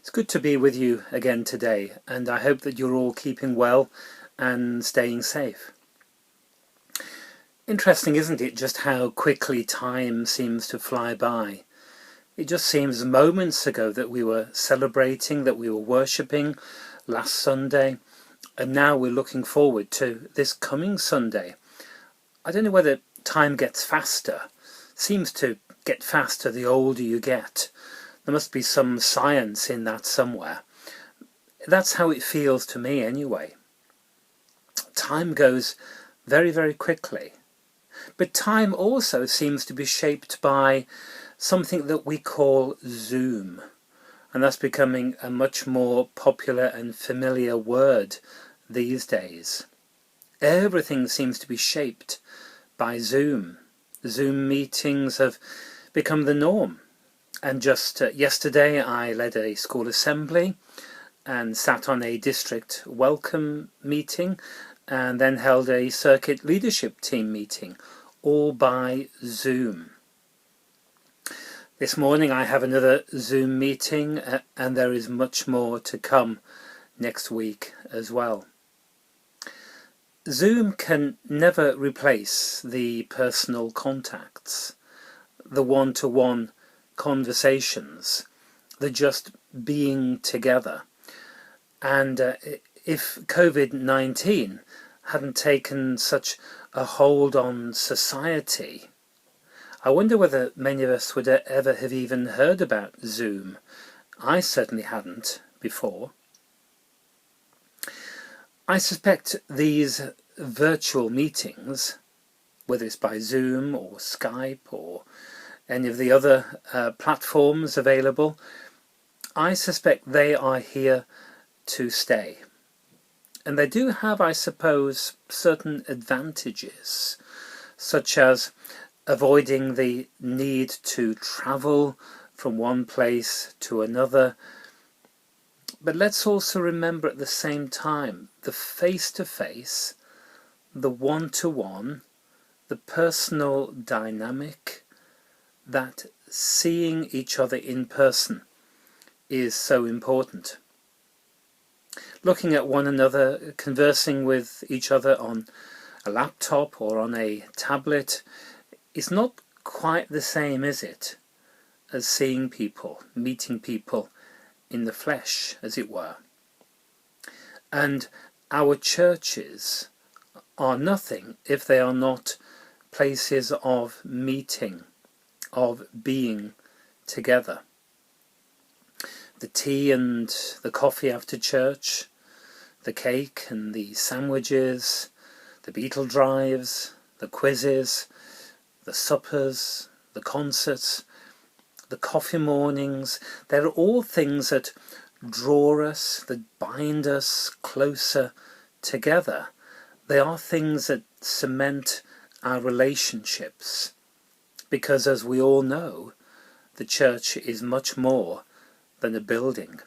It's good to be with you again today, and I hope that you're all keeping well and staying safe. Interesting, isn't it, just how quickly time seems to fly by? It just seems moments ago that we were celebrating, that we were worshipping last Sunday, and now we're looking forward to this coming Sunday. I don't know whether time gets faster. Seems to get faster the older you get. There must be some science in that somewhere. That's how it feels to me anyway. Time goes very, very quickly. But time also seems to be shaped by something that we call Zoom. And that's becoming a much more popular and familiar word these days. Everything seems to be shaped by Zoom. Zoom meetings have become the norm. And just yesterday I led a school assembly and sat on a district welcome meeting and then held a circuit leadership team meeting, all by Zoom. This morning I have another Zoom meeting and there is much more to come next week as well. Zoom can never replace the personal contacts, the one-to-one conversations, the just being together. And if COVID-19 hadn't taken such a hold on society, I wonder whether many of us would ever have even heard about Zoom. I certainly hadn't before. I suspect these virtual meetings, whether it's by Zoom or Skype or any of the other platforms available, I suspect they are here to stay. And they do have, I suppose, certain advantages, such as avoiding the need to travel from one place to another. But let's also remember at the same time the face-to-face, the one-to-one, the personal dynamic, that seeing each other in person is so important. Looking at one another, conversing with each other on a laptop or on a tablet is not quite the same, is it, as seeing people, meeting people in the flesh, as it were. And our churches are nothing if they are not places of meeting, of being together. The tea and the coffee after church, the cake and the sandwiches, the Beatle drives, the quizzes, the suppers, the concerts, the coffee mornings, they're all things that draw us, that bind us closer together. They are things that cement our relationships. Because as we all know, the church is much more than a building.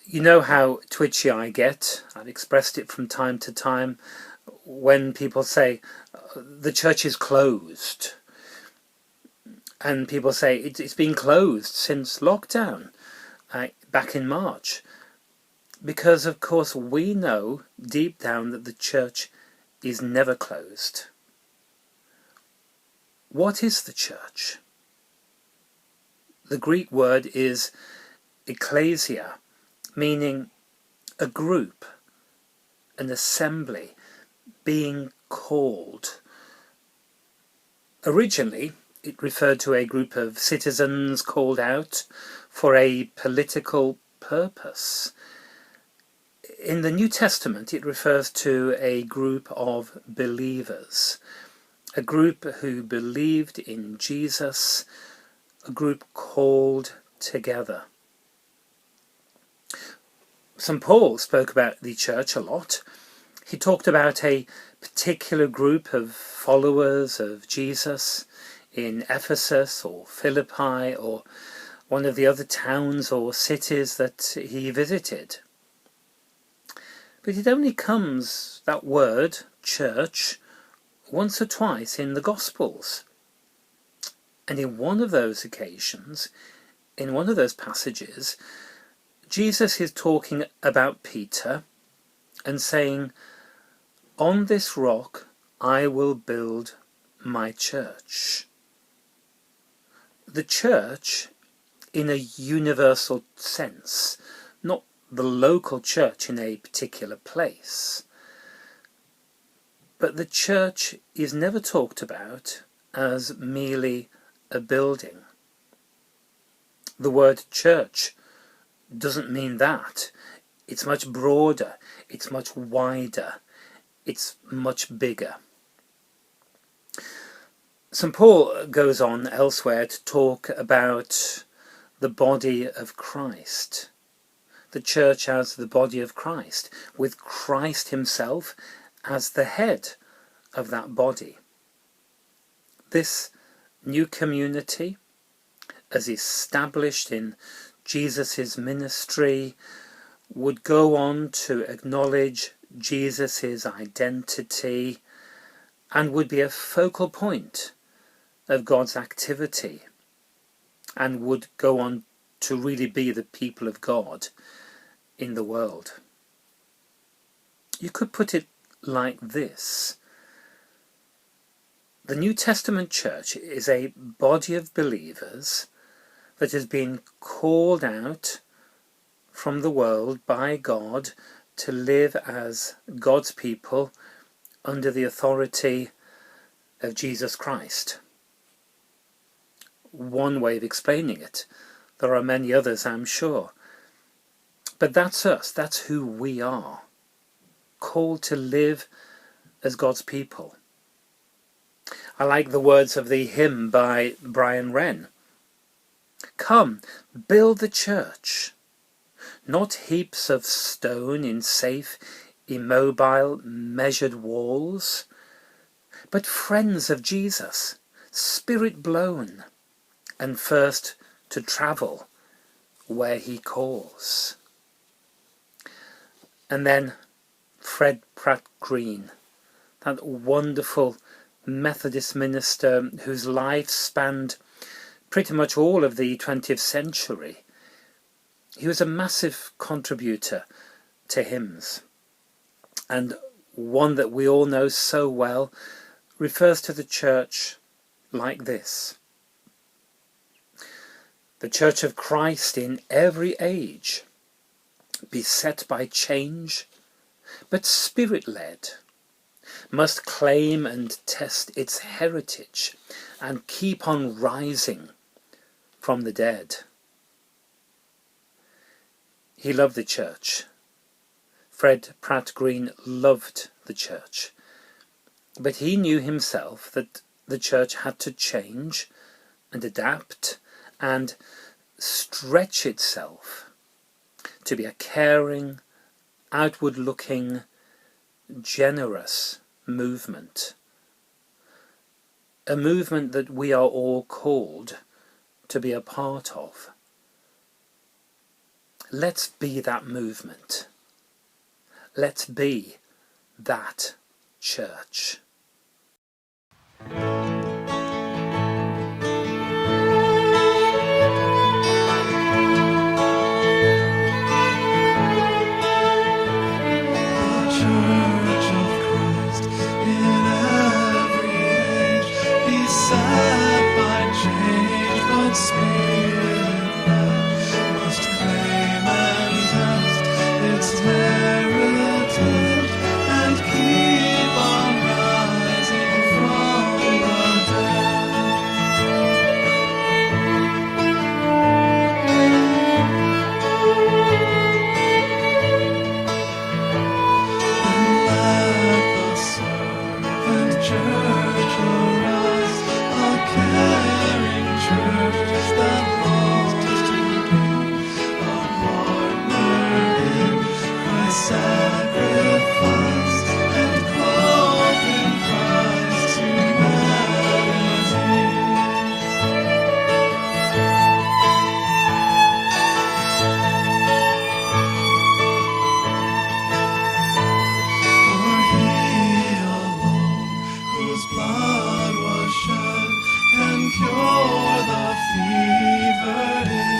You know how twitchy I get. I've expressed it from time to time when people say, the church is closed. And people say, it's been closed since lockdown, back in March. Because, of course, we know deep down that the church is never closed. What is the church? The Greek word is ecclesia, meaning a group, an assembly, being called. Originally, it referred to a group of citizens called out for a political purpose. In the New Testament, it refers to a group of believers, a group who believed in Jesus, a group called together. St. Paul spoke about the church a lot. He talked about a particular group of followers of Jesus in Ephesus or Philippi or one of the other towns or cities that he visited. But it only comes, that word, church, once or twice in the Gospels. And in one of those occasions, in one of those passages, Jesus is talking about Peter and saying, "On this rock I will build my church." The church in a universal sense, not the local church in a particular place. But the church is never talked about as merely a building. The word church doesn't mean that. It's much broader, it's much wider, it's much bigger. St. Paul goes on elsewhere to talk about the body of Christ, the church as the body of Christ, with Christ himself as the head of that body. This new community, as established in Jesus' ministry, would go on to acknowledge Jesus' identity and would be a focal point of God's activity and would go on to really be the people of God in the world. You could put it like this. The New Testament church is a body of believers that has been called out from the world by God to live as God's people under the authority of Jesus Christ. One way of explaining it. There are many others, I'm sure. But that's us, that's who we are, called to live as God's people. I like the words of the hymn by Brian Wren. Come, build the church, not heaps of stone in safe, immobile, measured walls, but friends of Jesus, spirit-blown, and first to travel where he calls. And then Fred Pratt Green, that wonderful Methodist minister whose life spanned pretty much all of the 20th century. He was a massive contributor to hymns, and one that we all know so well refers to the church like this. The Church of Christ in every age, beset by change, but spirit-led, must claim and test its heritage and keep on rising from the dead. He loved the church. Fred Pratt Green loved the church. But he knew himself that the church had to change and adapt and stretch itself to be a caring, outward-looking, generous movement. A movement that we are all called to be a part of. Let's be that movement. Let's be that church. Blood was shed can cure the fever